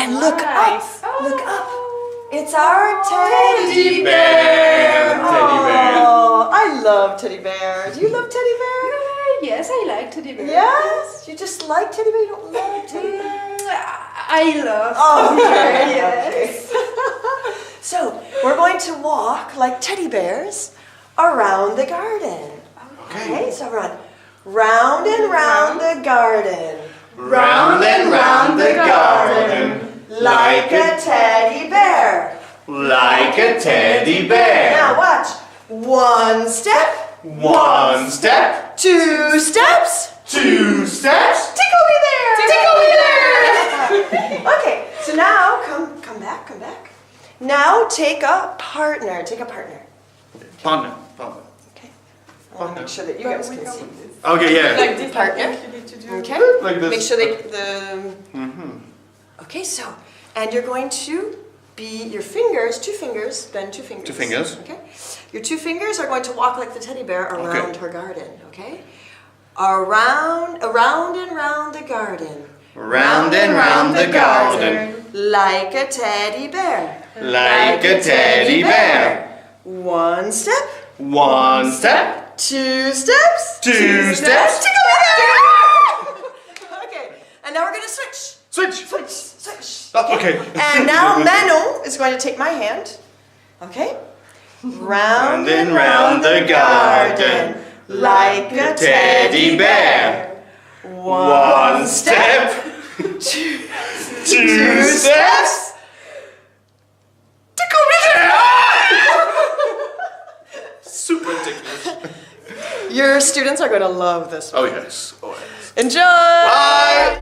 And look Nice. up, look up. It's our teddy bear. Teddy bear. Oh, I love teddy bear. Do you love teddy bear? Yes, I like teddy bear. Yes? You just like teddy bear? You don't love teddy bear? I love Okay, yes. okay. So, we're going to walk like teddy bears around the garden. Okay, so run. Round and round the garden. Round and round the garden. Like a teddy bear. Like a teddy bear. Now watch. One step. One step. Two steps. Two steps. Tickle me there. Tickle me there. Okay, so now come back. Now take a partner. Take a partner. Partner. Okay. I want to make sure that you guys can see. Okay, yeah. Like this Partner. Okay. Okay. Like this. Make sure the. Okay, so and you're going to be your fingers, two fingers, bend two fingers. Two fingers. Okay. Your two fingers are going to walk like the teddy bear around her garden. Okay. Around and round the garden. Round and round the garden. Like a teddy bear. Like a teddy bear. One step. One step. Two steps. Two steps. Tickle me there. Okay. And now we're going to switch. Switch. Okay. And now Manon is going to take my hand. Okay? Round and round the garden. Like a teddy bear. One step. Two steps. Tickle me there. Super ridiculous. Your students are going to love this one. Oh yes. Oh yes. Enjoy. Bye.